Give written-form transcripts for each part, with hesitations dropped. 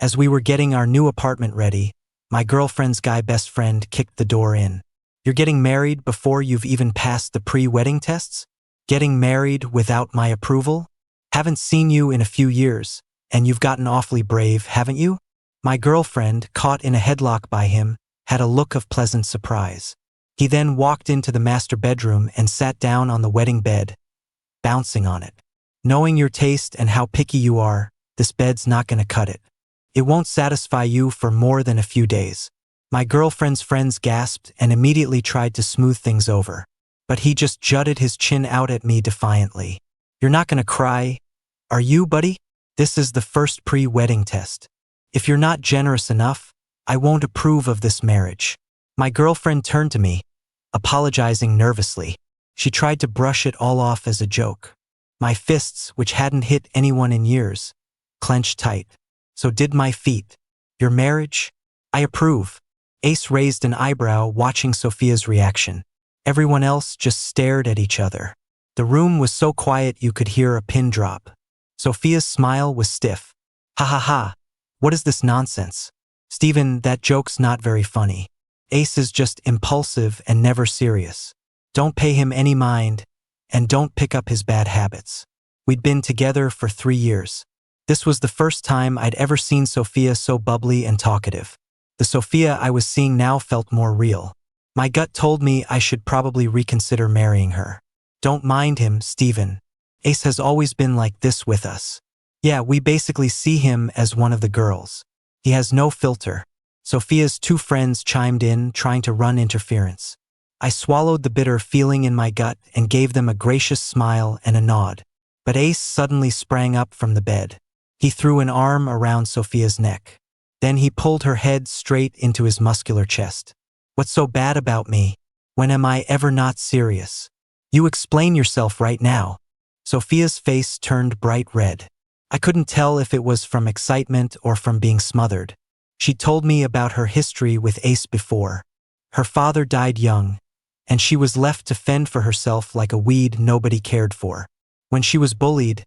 As we were getting our new apartment ready, my girlfriend's guy best friend kicked the door in. "You're getting married before you've even passed the pre-wedding tests? Getting married without my approval? Haven't seen you in a few years, and you've gotten awfully brave, haven't you?" My girlfriend, caught in a headlock by him, had a look of pleasant surprise. He then walked into the master bedroom and sat down on the wedding bed, bouncing on it. "Knowing your taste and how picky you are, this bed's not gonna cut it. It won't satisfy you for more than a few days." My girlfriend's friends gasped and immediately tried to smooth things over. But he just jutted his chin out at me defiantly. "You're not gonna cry, are you, buddy? This is the first pre-wedding test. If you're not generous enough, I won't approve of this marriage." My girlfriend turned to me, apologizing nervously. She tried to brush it all off as a joke. My fists, which hadn't hit anyone in years, clenched tight. "So did my feet. Your marriage? I approve." Ace raised an eyebrow, watching Sophia's reaction. Everyone else just stared at each other. The room was so quiet you could hear a pin drop. Sophia's smile was stiff. "Ha ha ha, what is this nonsense? Steven, that joke's not very funny. Ace is just impulsive and never serious. Don't pay him any mind, and don't pick up his bad habits. We'd been together for 3 years. This was the first time I'd ever seen Sophia so bubbly and talkative. The Sophia I was seeing now felt more real. My gut told me I should probably reconsider marrying her. Don't mind him, Steven. Ace has always been like this with us. Yeah, we basically see him as one of the girls. He has no filter." Sophia's 2 friends chimed in, trying to run interference. I swallowed the bitter feeling in my gut and gave them a gracious smile and a nod. But Ace suddenly sprang up from the bed. He threw an arm around Sophia's neck. Then he pulled her head straight into his muscular chest. "What's so bad about me? When am I ever not serious? You explain yourself right now." Sophia's face turned bright red. I couldn't tell if it was from excitement or from being smothered. She told me about her history with Ace before. Her father died young, and she was left to fend for herself like a weed nobody cared for. When she was bullied,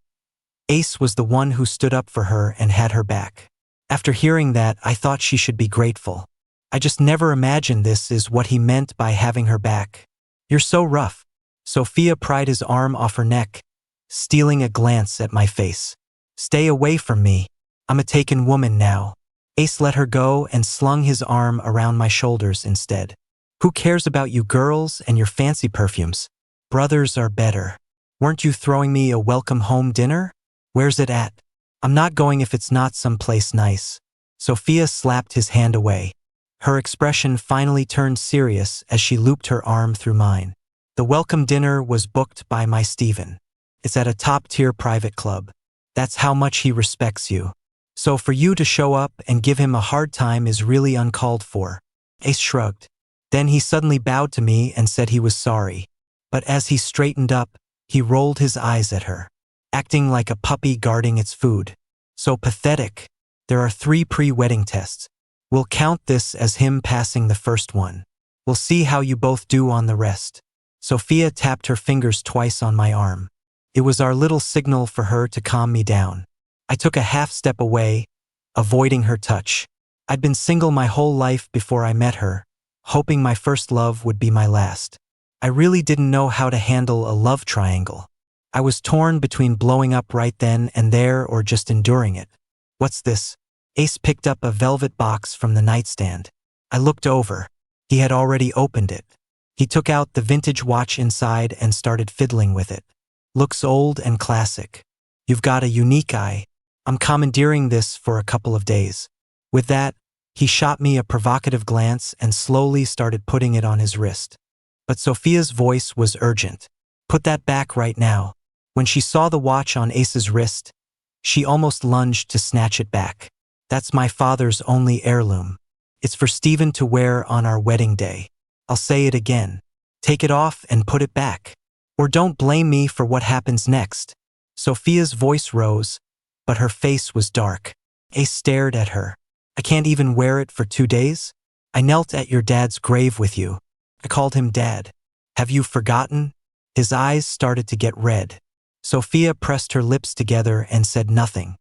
Ace was the one who stood up for her and had her back. After hearing that, I thought she should be grateful. I just never imagined this is what he meant by having her back. "You're so rough." Sophia pried his arm off her neck, stealing a glance at my face. "Stay away from me. I'm a taken woman now." Ace let her go and slung his arm around my shoulders instead. "Who cares about you girls and your fancy perfumes? Brothers are better. Weren't you throwing me a welcome home dinner? Where's it at? I'm not going if it's not someplace nice." Sophia slapped his hand away. Her expression finally turned serious as she looped her arm through mine. "The welcome dinner was booked by my Steven. It's at a top-tier private club. That's how much he respects you. So for you to show up and give him a hard time is really uncalled for." Ace shrugged. Then he suddenly bowed to me and said he was sorry. But as he straightened up, he rolled his eyes at her, acting like a puppy guarding its food. "So pathetic. There are 3 pre-wedding tests. We'll count this as him passing the first one. We'll see how you both do on the rest." Sophia tapped her fingers twice on my arm. It was our little signal for her to calm me down. I took a half step away, avoiding her touch. I'd been single my whole life before I met her, hoping my first love would be my last. I really didn't know how to handle a love triangle. I was torn between blowing up right then and there or just enduring it. "What's this?" Ace picked up a velvet box from the nightstand. I looked over. He had already opened it. He took out the vintage watch inside and started fiddling with it. "Looks old and classic. You've got a unique eye. I'm commandeering this for a couple of days." With that, he shot me a provocative glance and slowly started putting it on his wrist. But Sophia's voice was urgent. "Put that back right now." When she saw the watch on Ace's wrist, she almost lunged to snatch it back. "That's my father's only heirloom. It's for Steven to wear on our wedding day. I'll say it again. Take it off and put it back. Or don't blame me for what happens next." Sophia's voice rose, but her face was dark. Ace stared at her. "I can't even wear it for 2 days? I knelt at your dad's grave with you. I called him Dad. Have you forgotten?" His eyes started to get red. Sophia pressed her lips together and said nothing.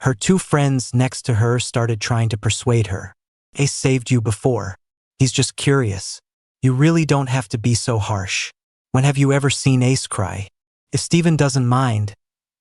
Her two friends next to her started trying to persuade her. Ace saved you before. He's just curious. You really don't have to be so harsh. When have you ever seen Ace cry? If Steven doesn't mind,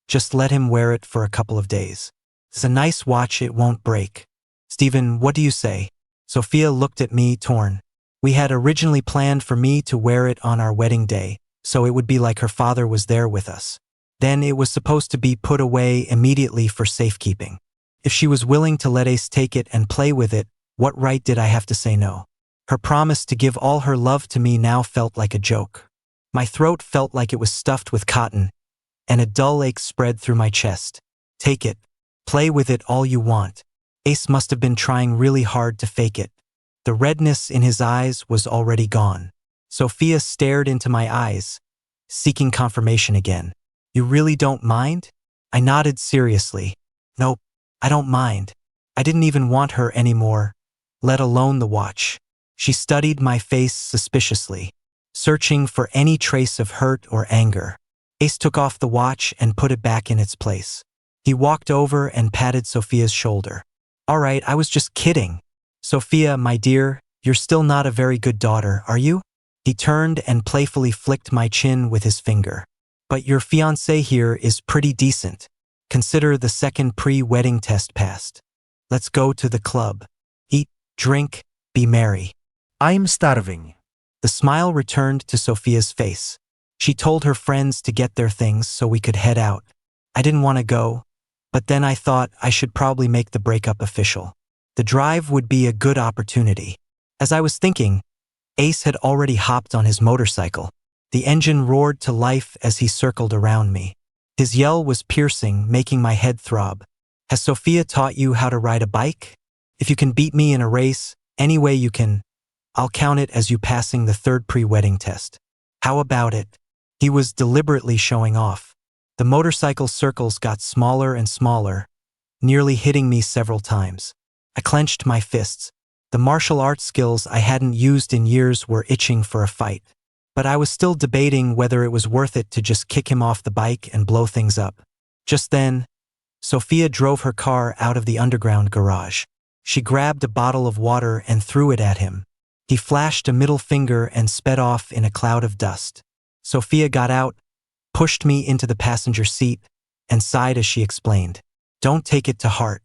just let him wear it for a couple of days. It's a nice watch, it won't break. Steven, what do you say? Sophia looked at me, torn. We had originally planned for me to wear it on our wedding day, so it would be like her father was there with us. Then it was supposed to be put away immediately for safekeeping. If she was willing to let Ace take it and play with it, what right did I have to say no? Her promise to give all her love to me now felt like a joke. My throat felt like it was stuffed with cotton, and a dull ache spread through my chest. Take it. Play with it all you want. Ace must have been trying really hard to fake it. The redness in his eyes was already gone. Sophia stared into my eyes, seeking confirmation again. You really don't mind? I nodded seriously. Nope, I don't mind. I didn't even want her anymore, let alone the watch. She studied my face suspiciously, searching for any trace of hurt or anger. Ace took off the watch and put it back in its place. He walked over and patted Sophia's shoulder. All right, I was just kidding. Sophia, my dear, you're still not a very good daughter, are you? He turned and playfully flicked my chin with his finger. But your fiancé here is pretty decent. Consider the second pre-wedding test passed. Let's go to the club. Eat, drink, be merry. I'm starving. The smile returned to Sophia's face. She told her friends to get their things so we could head out. I didn't want to go, but then I thought I should probably make the breakup official. The drive would be a good opportunity. As I was thinking, Ace had already hopped on his motorcycle. The engine roared to life as he circled around me. His yell was piercing, making my head throb. Has Sophia taught you how to ride a bike? If you can beat me in a race, any way you can, I'll count it as you passing the third pre-wedding test. How about it? He was deliberately showing off. The motorcycle circles got smaller and smaller, nearly hitting me several times. I clenched my fists. The martial arts skills I hadn't used in years were itching for a fight. But I was still debating whether it was worth it to just kick him off the bike and blow things up. Just then, Sophia drove her car out of the underground garage. She grabbed a bottle of water and threw it at him. He flashed a middle finger and sped off in a cloud of dust. Sophia got out, pushed me into the passenger seat, and sighed as she explained, "Don't take it to heart.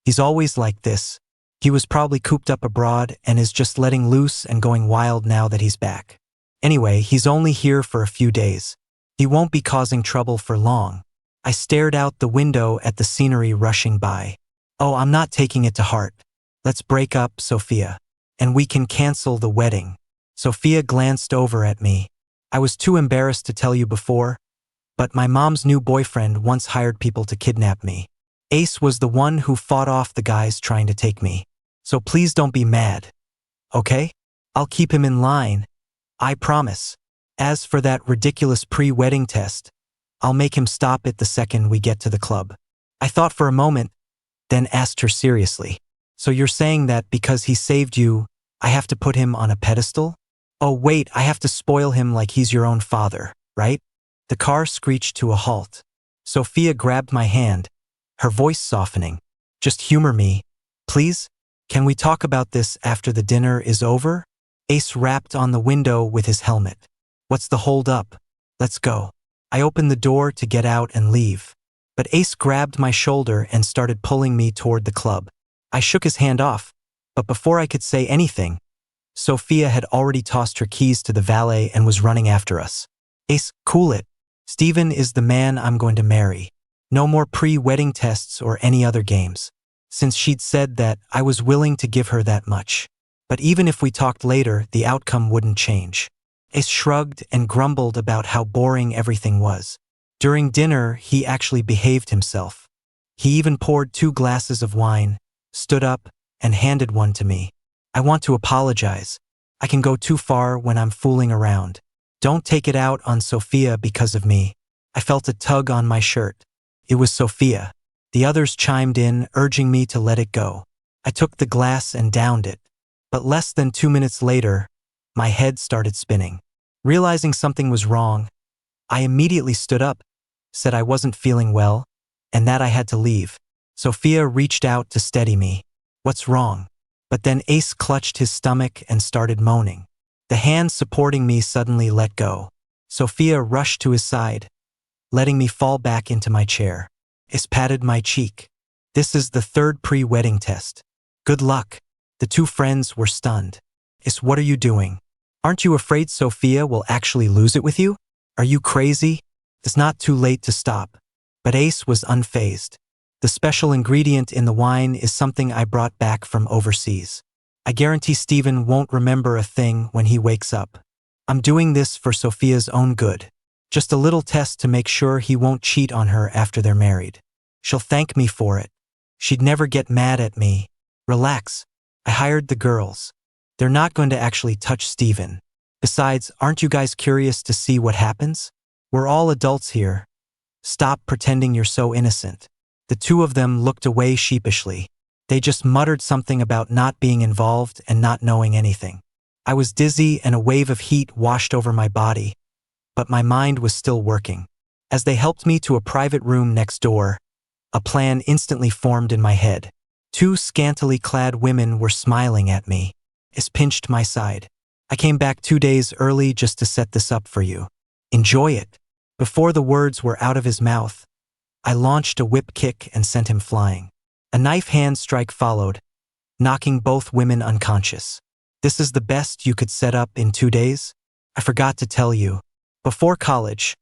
He's always like this. He was probably cooped up abroad and is just letting loose and going wild now that he's back. Anyway, he's only here for a few days. He won't be causing trouble for long." I stared out the window at the scenery rushing by. Oh, I'm not taking it to heart. Let's break up, Sophia. And we can cancel the wedding. Sophia glanced over at me. I was too embarrassed to tell you before, but my mom's new boyfriend once hired people to kidnap me. Ace was the one who fought off the guys trying to take me. So please don't be mad. Okay? I'll keep him in line. I promise. As for that ridiculous pre-wedding test, I'll make him stop it the second we get to the club. I thought for a moment, then asked her seriously. So you're saying that because he saved you, I have to put him on a pedestal? Oh wait, I have to spoil him like he's your own father, right? The car screeched to a halt. Sophia grabbed my hand, her voice softening. Just humor me, please? Can we talk about this after the dinner is over? Ace rapped on the window with his helmet. What's the hold up? Let's go. I opened the door to get out and leave. But Ace grabbed my shoulder and started pulling me toward the club. I shook his hand off, but before I could say anything, Sophia had already tossed her keys to the valet and was running after us. Ace, cool it. Steven is the man I'm going to marry. No more pre-wedding tests or any other games. Since she'd said that, I was willing to give her that much. But even if we talked later, the outcome wouldn't change. Ace shrugged and grumbled about how boring everything was. During dinner, he actually behaved himself. He even poured 2 glasses of wine, stood up, and handed one to me. I want to apologize. I can go too far when I'm fooling around. Don't take it out on Sophia because of me. I felt a tug on my shirt. It was Sophia. The others chimed in, urging me to let it go. I took the glass and downed it. But less than 2 minutes later, my head started spinning. Realizing something was wrong, I immediately stood up, said I wasn't feeling well, and that I had to leave. Sophia reached out to steady me. What's wrong? But then Ace clutched his stomach and started moaning. The hand supporting me suddenly let go. Sophia rushed to his side, letting me fall back into my chair. Ace patted my cheek. This is the third pre-wedding test. Good luck. The two friends were stunned. Ace, what are you doing? Aren't you afraid Sophia will actually lose it with you? Are you crazy? It's not too late to stop. But Ace was unfazed. The special ingredient in the wine is something I brought back from overseas. I guarantee Steven won't remember a thing when he wakes up. I'm doing this for Sophia's own good. Just a little test to make sure he won't cheat on her after they're married. She'll thank me for it. She'd never get mad at me. Relax. I hired the girls. They're not going to actually touch Steven. Besides, aren't you guys curious to see what happens? We're all adults here. Stop pretending you're so innocent. The two of them looked away sheepishly. They just muttered something about not being involved and not knowing anything. I was dizzy and a wave of heat washed over my body, but my mind was still working. As they helped me to a private room next door, a plan instantly formed in my head. Two scantily clad women were smiling at me. It pinched my side. I came back 2 days early just to set this up for you. Enjoy it. Before the words were out of his mouth, I launched a whip kick and sent him flying. A knife hand strike followed, knocking both women unconscious. This is the best you could set up in 2 days? I forgot to tell you. Before college,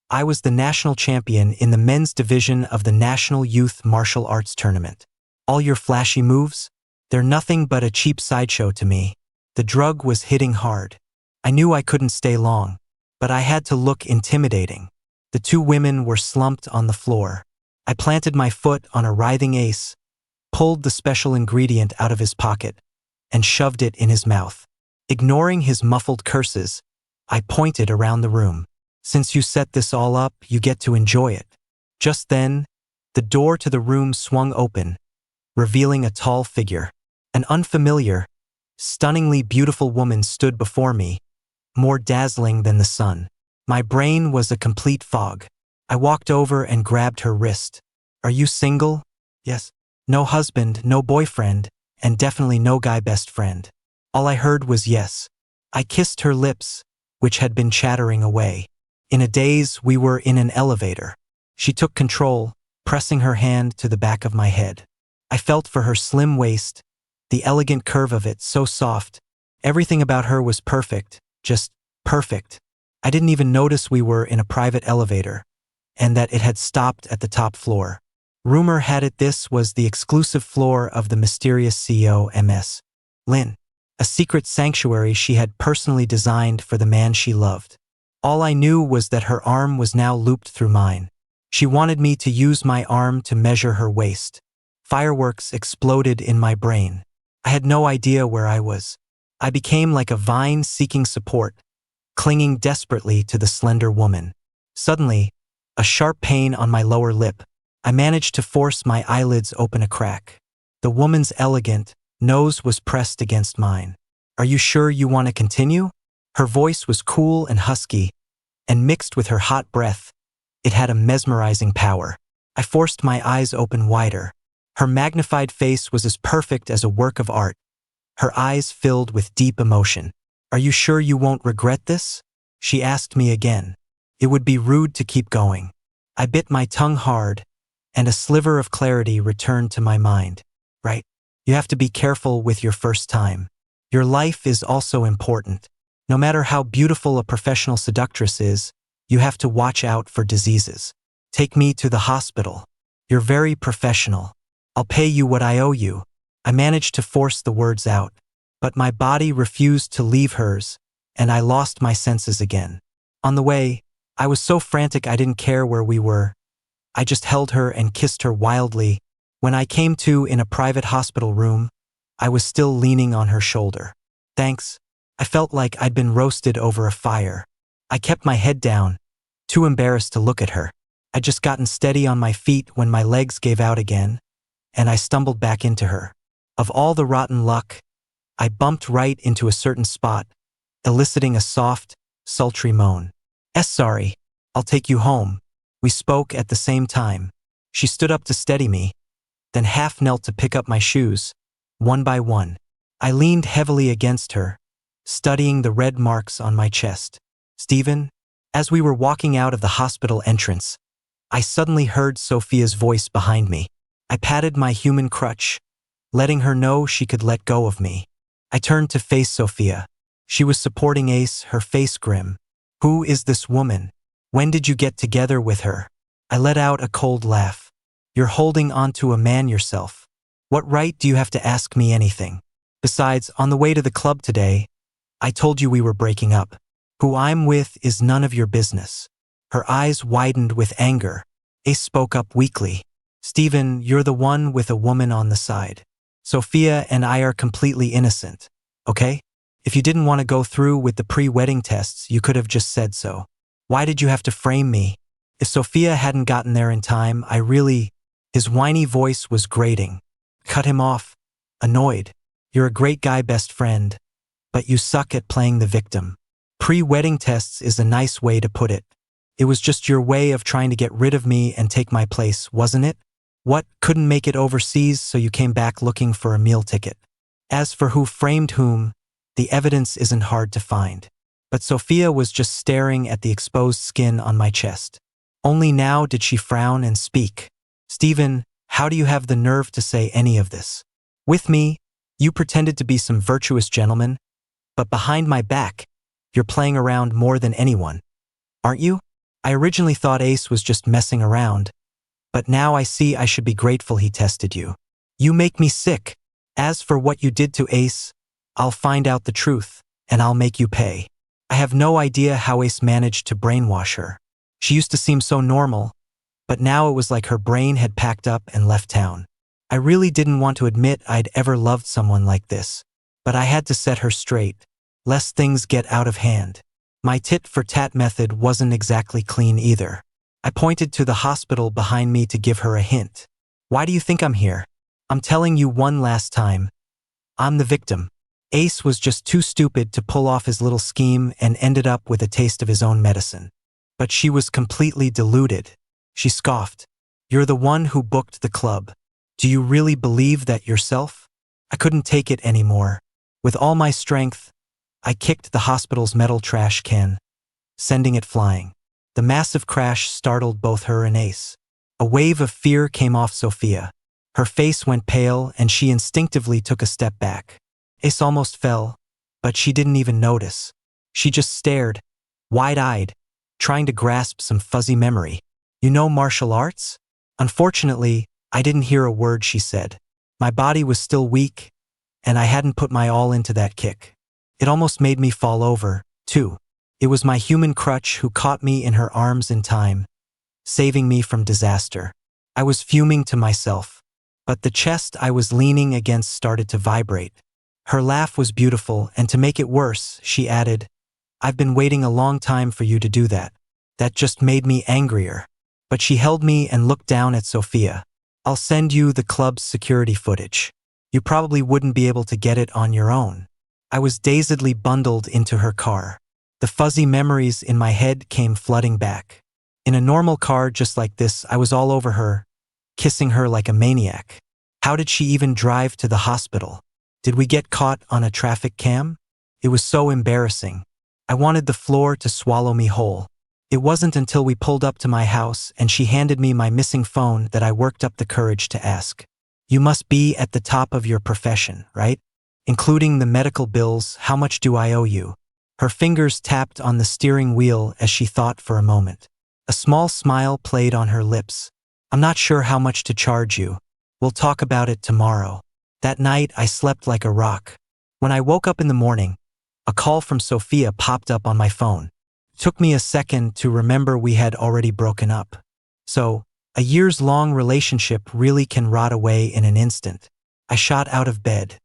I was the national champion in the men's division of the National Youth Martial Arts Tournament. All your flashy moves? They're nothing but a cheap sideshow to me. The drug was hitting hard. I knew I couldn't stay long, but I had to look intimidating. The two women were slumped on the floor. I planted my foot on a writhing Ace, pulled the special ingredient out of his pocket, and shoved it in his mouth. Ignoring his muffled curses, I pointed around the room. Since you set this all up, you get to enjoy it. Just then, the door to the room swung open, revealing a tall figure. An unfamiliar, stunningly beautiful woman stood before me, more dazzling than the sun. My brain was a complete fog. I walked over and grabbed her wrist. Are you single? Yes. No husband, no boyfriend, and definitely no guy best friend. All I heard was yes. I kissed her lips, which had been chattering away. In a daze, we were in an elevator. She took control, pressing her hand to the back of my head. I felt for her slim waist, the elegant curve of it so soft. Everything about her was perfect, just perfect. I didn't even notice we were in a private elevator, and that it had stopped at the top floor. Rumor had it this was the exclusive floor of the mysterious CEO Ms. Lin, a secret sanctuary she had personally designed for the man she loved. All I knew was that her arm was now looped through mine. She wanted me to use my arm to measure her waist. Fireworks exploded in my brain. I had no idea where I was. I became like a vine seeking support, clinging desperately to the slender woman. Suddenly, a sharp pain on my lower lip. I managed to force my eyelids open a crack. The woman's elegant nose was pressed against mine. Are you sure you want to continue? Her voice was cool and husky, and mixed with her hot breath, it had a mesmerizing power. I forced my eyes open wider. Her magnified face was as perfect as a work of art. Her eyes filled with deep emotion. Are you sure you won't regret this? She asked me again. It would be rude to keep going. I bit my tongue hard, and a sliver of clarity returned to my mind. Right? You have to be careful with your first time. Your life is also important. No matter how beautiful a professional seductress is, you have to watch out for diseases. Take me to the hospital. You're very professional. I'll pay you what I owe you. I managed to force the words out, but my body refused to leave hers, and I lost my senses again. On the way, I was so frantic I didn't care where we were. I just held her and kissed her wildly. When I came to in a private hospital room, I was still leaning on her shoulder. Thanks. I felt like I'd been roasted over a fire. I kept my head down, too embarrassed to look at her. I'd just gotten steady on my feet when my legs gave out again, and I stumbled back into her. Of all the rotten luck, I bumped right into a certain spot, eliciting a soft, sultry moan. Sorry, I'll take you home. We spoke at the same time. She stood up to steady me, then half knelt to pick up my shoes, one by one. I leaned heavily against her, studying the red marks on my chest. Stephen, as we were walking out of the hospital entrance, I suddenly heard Sophia's voice behind me. I patted my human crutch, letting her know she could let go of me. I turned to face Sophia. She was supporting Ace, her face grim. Who is this woman? When did you get together with her? I let out a cold laugh. You're holding on to a man yourself. What right do you have to ask me anything? Besides, on the way to the club today, I told you we were breaking up. Who I'm with is none of your business. Her eyes widened with anger. Ace spoke up weakly. Stephen, you're the one with a woman on the side. Sophia and I are completely innocent, okay? If you didn't want to go through with the pre-wedding tests, you could have just said so. Why did you have to frame me? If Sophia hadn't gotten there in time, His whiny voice was grating. Cut him off, annoyed. You're a great guy, best friend, but you suck at playing the victim. Pre-wedding tests is a nice way to put it. It was just your way of trying to get rid of me and take my place, wasn't it? What, couldn't make it overseas, so you came back looking for a meal ticket? As for who framed whom, the evidence isn't hard to find. But Sophia was just staring at the exposed skin on my chest. Only now did she frown and speak. Stephen, how do you have the nerve to say any of this? With me, you pretended to be some virtuous gentleman, but behind my back, you're playing around more than anyone. Aren't you? I originally thought Ace was just messing around, but now I see I should be grateful he tested you. You make me sick. As for what you did to Ace, I'll find out the truth, and I'll make you pay. I have no idea how Ace managed to brainwash her. She used to seem so normal, but now it was like her brain had packed up and left town. I really didn't want to admit I'd ever loved someone like this, but I had to set her straight, lest things get out of hand. My tit-for-tat method wasn't exactly clean either. I pointed to the hospital behind me to give her a hint. Why do you think I'm here? I'm telling you one last time. I'm the victim. Ace was just too stupid to pull off his little scheme and ended up with a taste of his own medicine. But she was completely deluded. She scoffed. You're the one who booked the club. Do you really believe that yourself? I couldn't take it anymore. With all my strength, I kicked the hospital's metal trash can, sending it flying. The massive crash startled both her and Ace. A wave of fear came off Sophia. Her face went pale and she instinctively took a step back. Ace almost fell, but she didn't even notice. She just stared, wide-eyed, trying to grasp some fuzzy memory. You know martial arts? Unfortunately, I didn't hear a word she said. My body was still weak, and I hadn't put my all into that kick. It almost made me fall over, too. It was my human crutch who caught me in her arms in time, saving me from disaster. I was fuming to myself, but the chest I was leaning against started to vibrate. Her laugh was beautiful, and to make it worse, she added, I've been waiting a long time for you to do that. That just made me angrier. But she held me and looked down at Sophia. I'll send you the club's security footage. You probably wouldn't be able to get it on your own. I was dazedly bundled into her car. The fuzzy memories in my head came flooding back. In a normal car just like this, I was all over her, kissing her like a maniac. How did she even drive to the hospital? Did we get caught on a traffic cam? It was so embarrassing. I wanted the floor to swallow me whole. It wasn't until we pulled up to my house and she handed me my missing phone that I worked up the courage to ask. You must be at the top of your profession, right? Including the medical bills, how much do I owe you? Her fingers tapped on the steering wheel as she thought for a moment. A small smile played on her lips. I'm not sure how much to charge you. We'll talk about it tomorrow. That night, I slept like a rock. When I woke up in the morning, a call from Sophia popped up on my phone. It took me a second to remember we had already broken up. So, a years-long relationship really can rot away in an instant. I shot out of bed.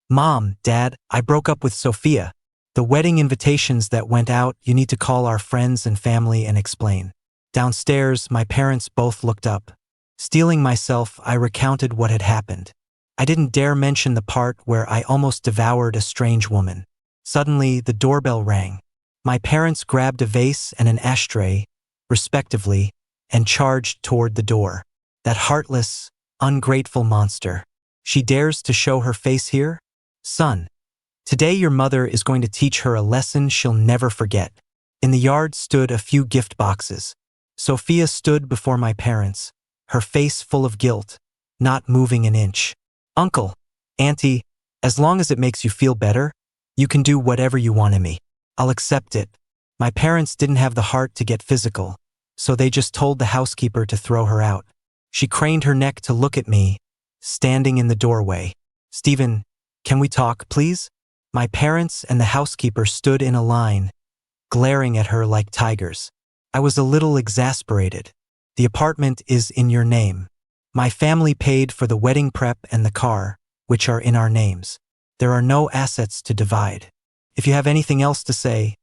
Mom, Dad, I broke up with Sophia. The wedding invitations that went out, you need to call our friends and family and explain. Downstairs, my parents both looked up. Steeling myself, I recounted what had happened. I didn't dare mention the part where I almost devoured a strange woman. Suddenly, the doorbell rang. My parents grabbed a vase and an ashtray, respectively, and charged toward the door. That heartless, Ungrateful monster. She dares to show her face here? Son, today your mother is going to teach her a lesson she'll never forget. In the yard stood a few gift boxes. Sophia stood before my parents, her face full of guilt, not moving an inch. Uncle, Auntie, as long as it makes you feel better, you can do whatever you want in me. I'll accept it. My parents didn't have the heart to get physical, so they just told the housekeeper to throw her out. She craned her neck to look at me, standing in the doorway. Stephen, can we talk, please? My parents and the housekeeper stood in a line, glaring at her like tigers. I was a little exasperated. The apartment is in your name. My family paid for the wedding prep and the car, which are in our names. There are no assets to divide. If you have anything else to say,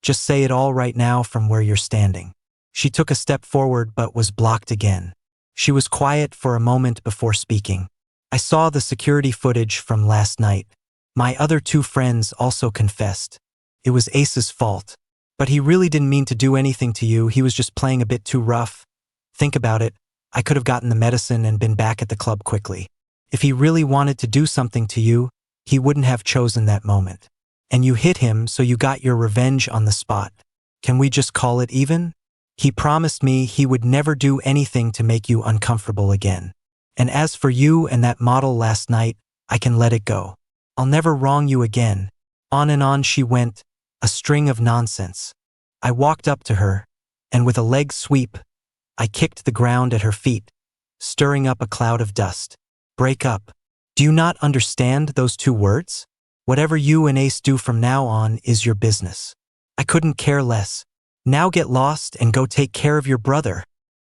just say it all right now from where you're standing. She took a step forward but was blocked again. She was quiet for a moment before speaking. I saw the security footage from last night. My other two friends also confessed. It was Ace's fault. But he really didn't mean to do anything to you, he was just playing a bit too rough. Think about it, I could have gotten the medicine and been back at the club quickly. If he really wanted to do something to you, he wouldn't have chosen that moment. And you hit him, so you got your revenge on the spot. Can we just call it even? He promised me he would never do anything to make you uncomfortable again. And as for you and that model last night, I can let it go. I'll never wrong you again. On and on she went, a string of nonsense. I walked up to her, and with a leg sweep, I kicked the ground at her feet, stirring up a cloud of dust. Break up. Do you not understand those two words? Whatever you and Ace do from now on is your business. I couldn't care less. Now get lost and go take care of your brother.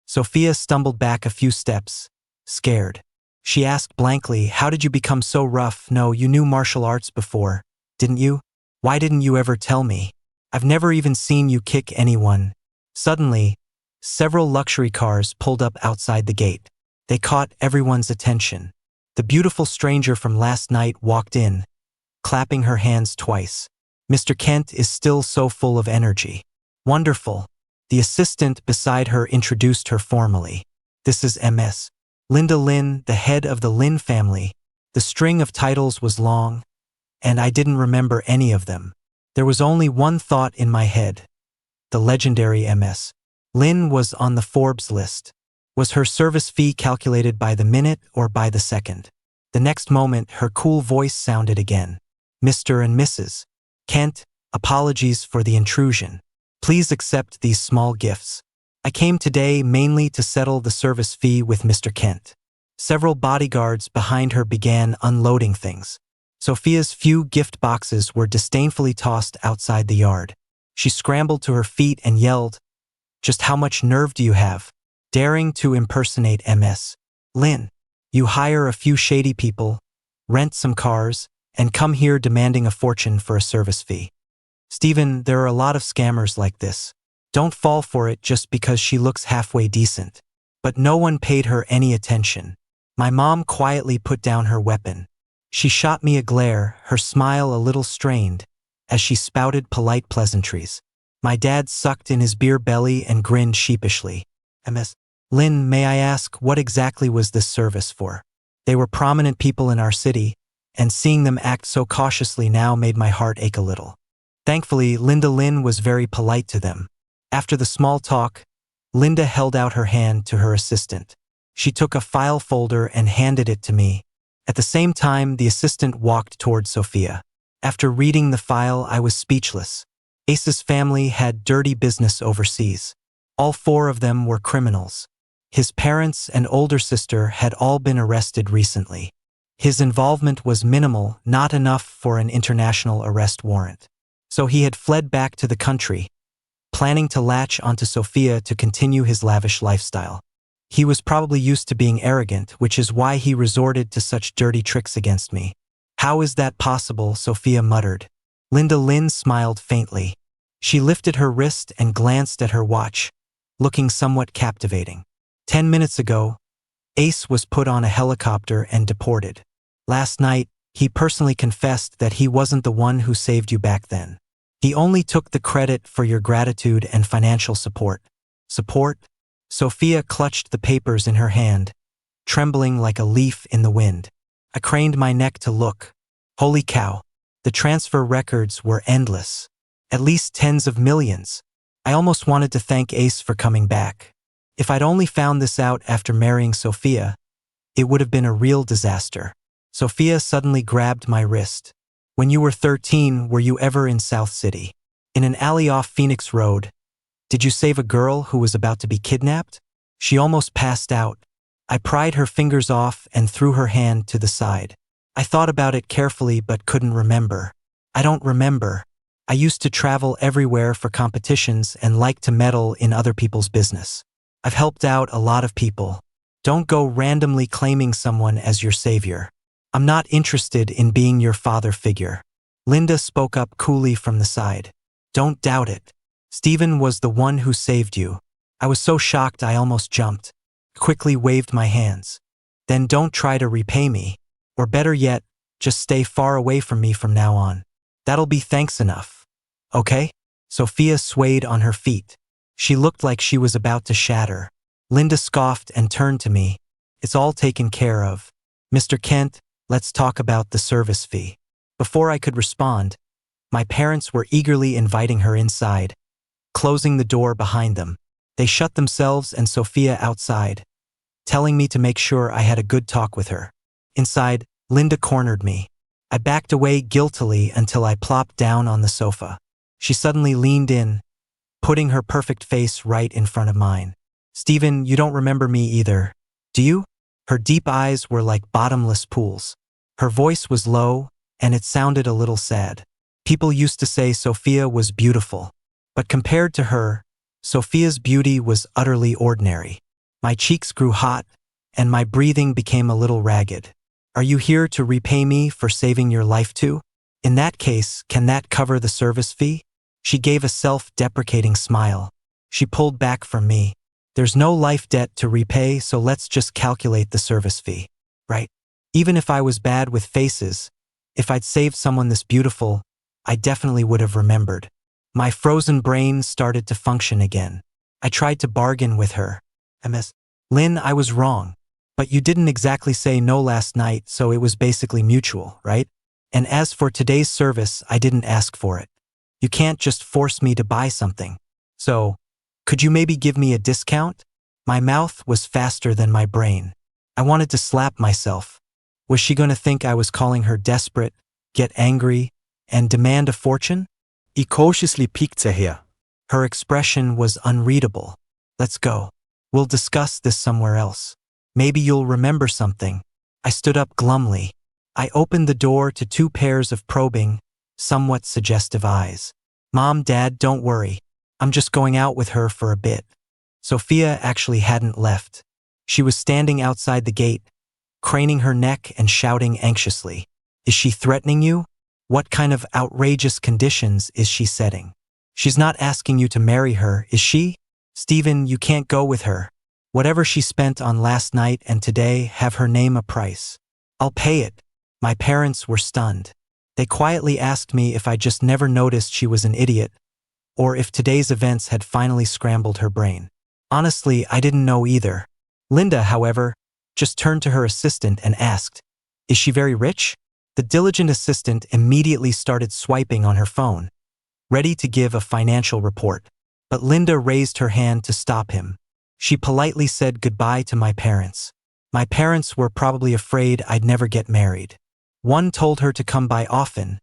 Sophia stumbled back a few steps, scared. She asked blankly, how did you become so rough? No, you knew martial arts before, didn't you? Why didn't you ever tell me? I've never even seen you kick anyone. Suddenly, several luxury cars pulled up outside the gate. They caught everyone's attention. The beautiful stranger from last night walked in, clapping her hands twice. Mr. Kent is still so full of energy. Wonderful. The assistant beside her introduced her formally. This is Ms. Linda Lynn, the head of the Lynn family. The string of titles was long, and I didn't remember any of them. There was only one thought in my head. The legendary Ms. Lynn was on the Forbes list. Was her service fee calculated by the minute or by the second? The next moment, her cool voice sounded again. Mr. and Mrs. Kent, apologies for the intrusion. Please accept these small gifts. I came today mainly to settle the service fee with Mr. Kent. Several bodyguards behind her began unloading things. Sophia's few gift boxes were disdainfully tossed outside the yard. She scrambled to her feet and yelled, just how much nerve do you have? Daring to impersonate Ms. Lynn. You hire a few shady people, rent some cars, and come here demanding a fortune for a service fee. Stephen, there are a lot of scammers like this. Don't fall for it just because she looks halfway decent. But no one paid her any attention. My mom quietly put down her weapon. She shot me a glare, her smile a little strained, as she spouted polite pleasantries. My dad sucked in his beer belly and grinned sheepishly. Ms. Lynn, may I ask, what exactly was this service for? They were prominent people in our city, and seeing them act so cautiously now made my heart ache a little. Thankfully, Linda Lynn was very polite to them. After the small talk, Linda held out her hand to her assistant. She took a file folder and handed it to me. At the same time, the assistant walked toward Sophia. After reading the file, I was speechless. Ace's family had dirty business overseas. All four of them were criminals. His parents and older sister had all been arrested recently. His involvement was minimal, not enough for an international arrest warrant. So he had fled back to the country, planning to latch onto Sophia to continue his lavish lifestyle. He was probably used to being arrogant, which is why he resorted to such dirty tricks against me. How is that possible? Sophia muttered. Linda Lynn smiled faintly. She lifted her wrist and glanced at her watch, looking somewhat captivating. 10 minutes ago, Ace was put on a helicopter and deported. Last night, he personally confessed that he wasn't the one who saved you back then. He only took the credit for your gratitude and financial support. Support? Sophia clutched the papers in her hand, trembling like a leaf in the wind. I craned my neck to look. Holy cow! The transfer records were endless. At least tens of millions. I almost wanted to thank Ace for coming back. If I'd only found this out after marrying Sophia, it would have been a real disaster. Sophia suddenly grabbed my wrist. When you were 13, were you ever in South City? In an alley off Phoenix Road? Did you save a girl who was about to be kidnapped? She almost passed out. I pried her fingers off and threw her hand to the side. I thought about it carefully but couldn't remember. I don't remember. I used to travel everywhere for competitions and like to meddle in other people's business. I've helped out a lot of people. Don't go randomly claiming someone as your savior. I'm not interested in being your father figure. Linda spoke up coolly from the side. Don't doubt it. Stephen was the one who saved you. I was so shocked I almost jumped. Quickly waved my hands. Then don't try to repay me. Or better yet, just stay far away from me from now on. That'll be thanks enough. Okay? Sophia swayed on her feet. She looked like she was about to shatter. Linda scoffed and turned to me. It's all taken care of. Mr. Kent, let's talk about the service fee. Before I could respond, my parents were eagerly inviting her inside, closing the door behind them. They shut themselves and Sophia outside, telling me to make sure I had a good talk with her. Inside, Linda cornered me. I backed away guiltily until I plopped down on the sofa. She suddenly leaned in, putting her perfect face right in front of mine. Stephen, you don't remember me either, do you? Her deep eyes were like bottomless pools. Her voice was low, and it sounded a little sad. People used to say Sophia was beautiful, but compared to her, Sophia's beauty was utterly ordinary. My cheeks grew hot, and my breathing became a little ragged. Are you here to repay me for saving your life too? In that case, can that cover the service fee? She gave a self-deprecating smile. She pulled back from me. There's no life debt to repay, so let's just calculate the service fee, right? Even if I was bad with faces, if I'd saved someone this beautiful, I definitely would have remembered. My frozen brain started to function again. I tried to bargain with her. Ms. Lynn, I was wrong. But you didn't exactly say no last night, so it was basically mutual, right? And as for today's service, I didn't ask for it. You can't just force me to buy something. So, could you maybe give me a discount? My mouth was faster than my brain. I wanted to slap myself. Was she going to think I was calling her desperate, get angry, and demand a fortune? I cautiously peeked her. Her expression was unreadable. Let's go. We'll discuss this somewhere else. Maybe you'll remember something. I stood up glumly. I opened the door to two pairs of probing, somewhat suggestive eyes. Mom, Dad, don't worry. I'm just going out with her for a bit. Sophia actually hadn't left. She was standing outside the gate, craning her neck and shouting anxiously. Is she threatening you? What kind of outrageous conditions is she setting? She's not asking you to marry her, is she? Stephen, you can't go with her. Whatever she spent on last night and today, have her name a price. I'll pay it. My parents were stunned. They quietly asked me if I just never noticed she was an idiot, or if today's events had finally scrambled her brain. Honestly, I didn't know either. Linda, however, just turned to her assistant and asked, "Is she very rich?" The diligent assistant immediately started swiping on her phone, ready to give a financial report. But Linda raised her hand to stop him. She politely said goodbye to my parents. My parents were probably afraid I'd never get married. One told her to come by often.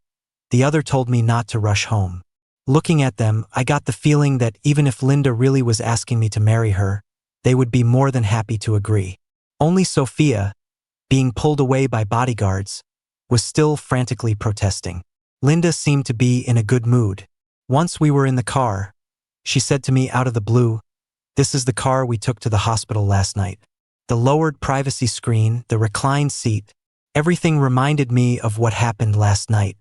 The other told me not to rush home. Looking at them, I got the feeling that even if Linda really was asking me to marry her, they would be more than happy to agree. Only Sophia, being pulled away by bodyguards, was still frantically protesting. Linda seemed to be in a good mood. Once we were in the car, she said to me out of the blue, "This is the car we took to the hospital last night." The lowered privacy screen, the reclined seat, everything reminded me of what happened last night.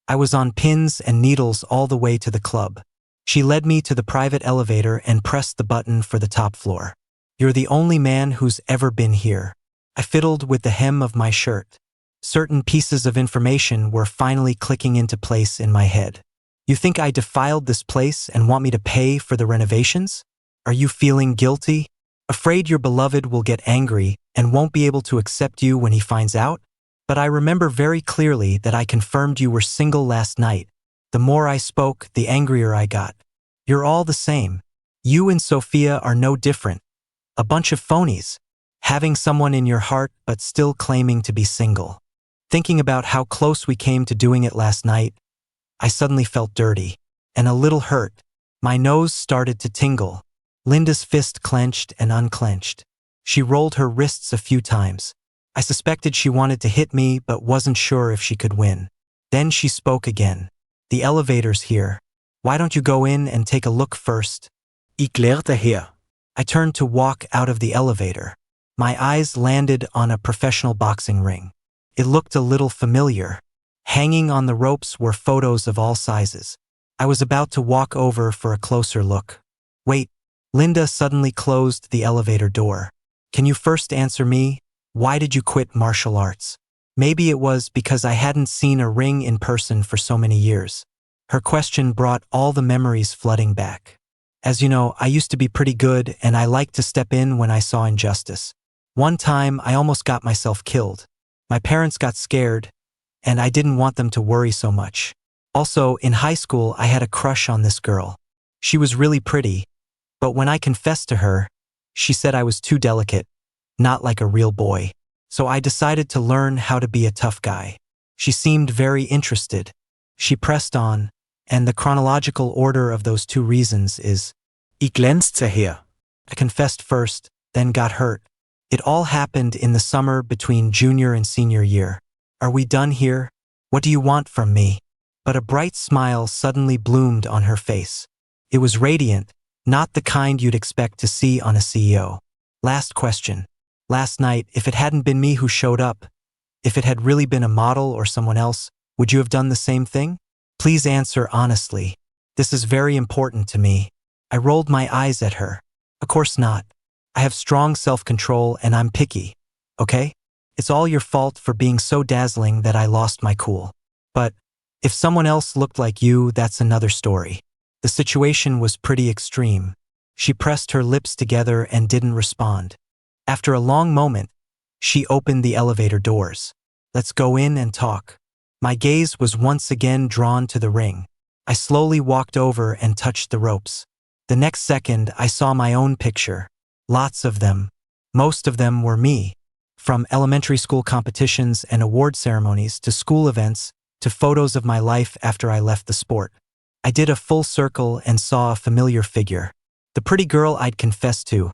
I was on pins and needles all the way to the club. She led me to the private elevator and pressed the button for the top floor. "You're the only man who's ever been here." I fiddled with the hem of my shirt. Certain pieces of information were finally clicking into place in my head. "You think I defiled this place and want me to pay for the renovations? Are you feeling guilty?" Afraid your beloved will get angry and won't be able to accept you when he finds out? But I remember very clearly that I confirmed you were single last night. The more I spoke, the angrier I got. You're all the same. You and Sophia are no different. A bunch of phonies. Having someone in your heart but still claiming to be single. Thinking about how close we came to doing it last night, I suddenly felt dirty and a little hurt. My nose started to tingle. Linda's fist clenched and unclenched. She rolled her wrists a few times. I suspected she wanted to hit me but wasn't sure if she could win. Then she spoke again. The elevator's here. Why don't you go in and take a look first? Ik lærte her. I turned to walk out of the elevator. My eyes landed on a professional boxing ring. It looked a little familiar. Hanging on the ropes were photos of all sizes. I was about to walk over for a closer look. Wait, Linda suddenly closed the elevator door. Can you first answer me? Why did you quit martial arts? Maybe it was because I hadn't seen a ring in person for so many years. Her question brought all the memories flooding back. As you know, I used to be pretty good and I liked to step in when I saw injustice. One time, I almost got myself killed. My parents got scared, and I didn't want them to worry so much. Also, in high school, I had a crush on this girl. She was really pretty, but when I confessed to her, she said I was too delicate, not like a real boy. So I decided to learn how to be a tough guy. She seemed very interested. She pressed on, and the chronological order of those two reasons is, Ik glänste her. I confessed first, then got hurt. It all happened in the summer between junior and senior year. Are we done here? What do you want from me? But a bright smile suddenly bloomed on her face. It was radiant, not the kind you'd expect to see on a CEO. Last question. Last night, if it hadn't been me who showed up, if it had really been a model or someone else, would you have done the same thing? Please answer honestly. This is very important to me. I rolled my eyes at her. Of course not. I have strong self-control and I'm picky, okay? It's all your fault for being so dazzling that I lost my cool. But if someone else looked like you, that's another story. The situation was pretty extreme. She pressed her lips together and didn't respond. After a long moment, she opened the elevator doors. Let's go in and talk. My gaze was once again drawn to the ring. I slowly walked over and touched the ropes. The next second, I saw my own picture. Lots of them. Most of them were me. From elementary school competitions and award ceremonies to school events to photos of my life after I left the sport. I did a full circle and saw a familiar figure. The pretty girl I'd confessed to,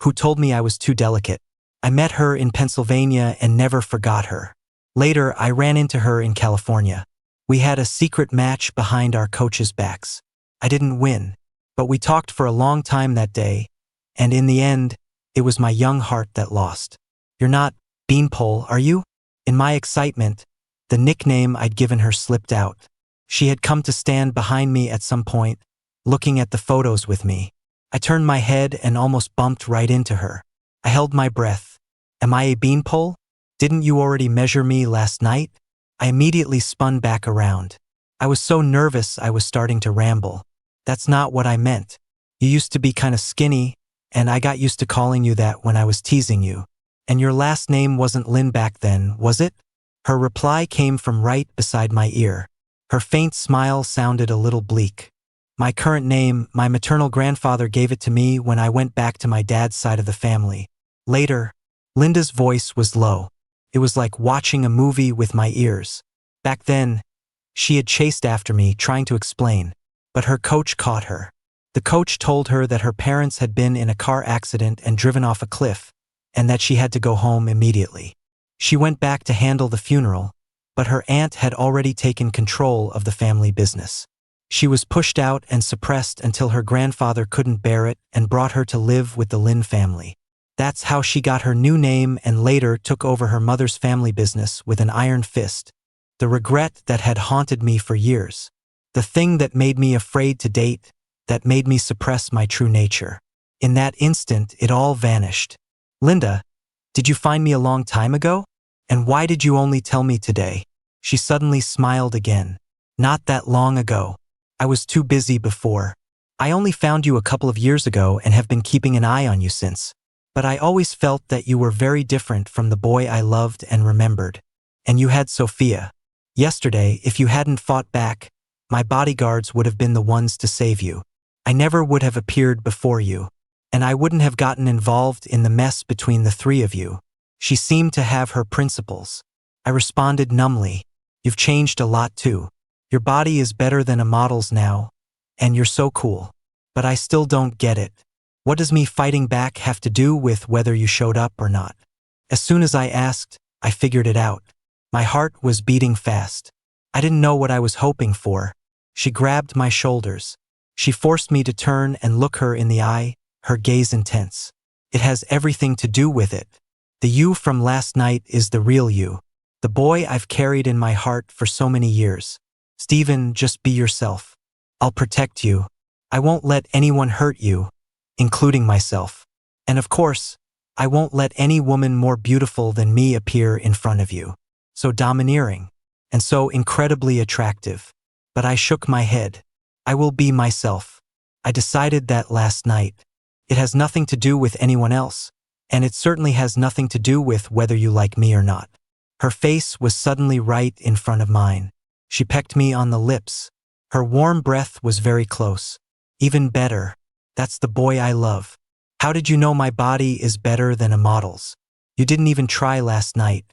who told me I was too delicate. I met her in Pennsylvania and never forgot her. Later, I ran into her in California. We had a secret match behind our coaches' backs. I didn't win, but we talked for a long time that day, and in the end, it was my young heart that lost. You're not Beanpole, are you? In my excitement, the nickname I'd given her slipped out. She had come to stand behind me at some point, looking at the photos with me. I turned my head and almost bumped right into her. I held my breath. Am I a beanpole? Didn't you already measure me last night? I immediately spun back around. I was so nervous I was starting to ramble. That's not what I meant. You used to be kind of skinny, and I got used to calling you that when I was teasing you. And your last name wasn't Lynn back then, was it? Her reply came from right beside my ear. Her faint smile sounded a little bleak. My current name, my maternal grandfather gave it to me when I went back to my dad's side of the family. Later, Linda's voice was low. It was like watching a movie with my ears. Back then, she had chased after me, trying to explain, but her coach caught her. The coach told her that her parents had been in a car accident and driven off a cliff, and that she had to go home immediately. She went back to handle the funeral, but her aunt had already taken control of the family business. She was pushed out and suppressed until her grandfather couldn't bear it and brought her to live with the Lin family. That's how she got her new name and later took over her mother's family business with an iron fist. The regret that had haunted me for years. The thing that made me afraid to date, that made me suppress my true nature. In that instant, it all vanished. Linda, did you find me a long time ago? And why did you only tell me today? She suddenly smiled again. Not that long ago. I was too busy before. I only found you a couple of years ago and have been keeping an eye on you since. But I always felt that you were very different from the boy I loved and remembered. And you had Sophia. Yesterday, if you hadn't fought back, my bodyguards would have been the ones to save you. I never would have appeared before you. And I wouldn't have gotten involved in the mess between the three of you. She seemed to have her principles. I responded numbly. You've changed a lot too. Your body is better than a model's now, and you're so cool. But I still don't get it. What does me fighting back have to do with whether you showed up or not? As soon as I asked, I figured it out. My heart was beating fast. I didn't know what I was hoping for. She grabbed my shoulders. She forced me to turn and look her in the eye, her gaze intense. It has everything to do with it. The you from last night is the real you. The boy I've carried in my heart for so many years. Stephen, just be yourself. I'll protect you. I won't let anyone hurt you, including myself. And of course, I won't let any woman more beautiful than me appear in front of you. So domineering, and so incredibly attractive. But I shook my head. I will be myself. I decided that last night. It has nothing to do with anyone else, and it certainly has nothing to do with whether you like me or not. Her face was suddenly right in front of mine. She pecked me on the lips. Her warm breath was very close. Even better. That's the boy I love. How did you know my body is better than a model's? You didn't even try last night.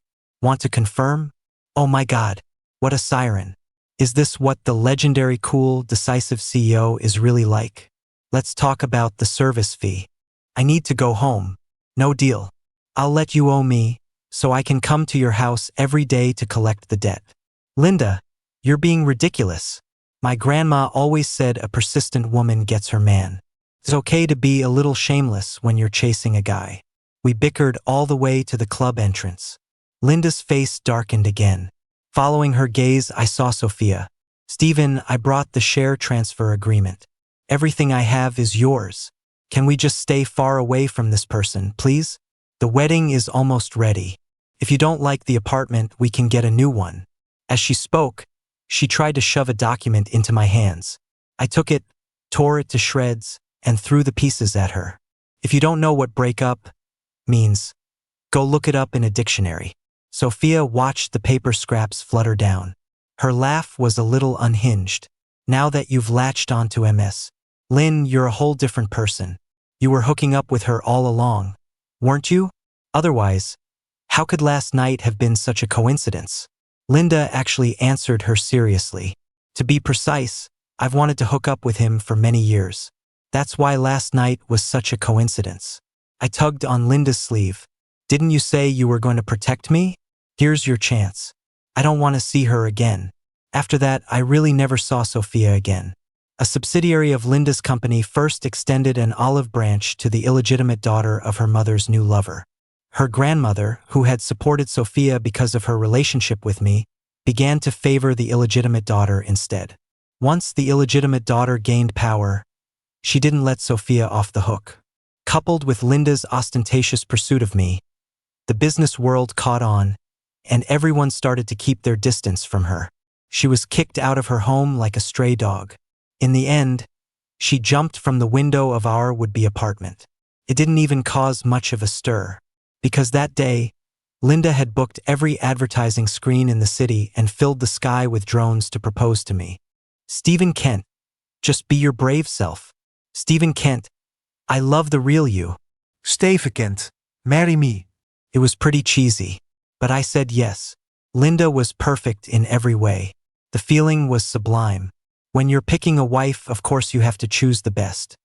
Want to confirm? Oh my God, what a siren. Is this what the legendary cool, decisive CEO is really like? Let's talk about the service fee. I need to go home. No deal. I'll let you owe me, so I can come to your house every day to collect the debt. Linda, you're being ridiculous. My grandma always said a persistent woman gets her man. It's okay to be a little shameless when you're chasing a guy. We bickered all the way to the club entrance. Linda's face darkened again. Following her gaze, I saw Sophia. Stephen, I brought the share transfer agreement. Everything I have is yours. Can we just stay far away from this person, please? The wedding is almost ready. If you don't like the apartment, we can get a new one. As she spoke, she tried to shove a document into my hands. I took it, tore it to shreds, and threw the pieces at her. If you don't know what break up means, go look it up in a dictionary. Sophia watched the paper scraps flutter down. Her laugh was a little unhinged. Now that you've latched onto MS, Lynn, you're a whole different person. You were hooking up with her all along, weren't you? Otherwise, how could last night have been such a coincidence? Linda actually answered her seriously. To be precise, I've wanted to hook up with him for many years. That's why last night was such a coincidence. I tugged on Linda's sleeve. Didn't you say you were going to protect me? Here's your chance. I don't want to see her again. After that, I really never saw Sophia again. A subsidiary of Linda's company first extended an olive branch to the illegitimate daughter of her mother's new lover. Her grandmother, who had supported Sophia because of her relationship with me, began to favor the illegitimate daughter instead. Once the illegitimate daughter gained power, she didn't let Sophia off the hook. Coupled with Linda's ostentatious pursuit of me, the business world caught on, and everyone started to keep their distance from her. She was kicked out of her home like a stray dog. In the end, she jumped from the window of our would-be apartment. It didn't even cause much of a stir, because that day, Linda had booked every advertising screen in the city and filled the sky with drones to propose to me. Stephen Kent, just be your brave self. Stephen Kent, I love the real you. Stephen Kent, marry me. It was pretty cheesy, but I said yes. Linda was perfect in every way. The feeling was sublime. When you're picking a wife, of course you have to choose the best.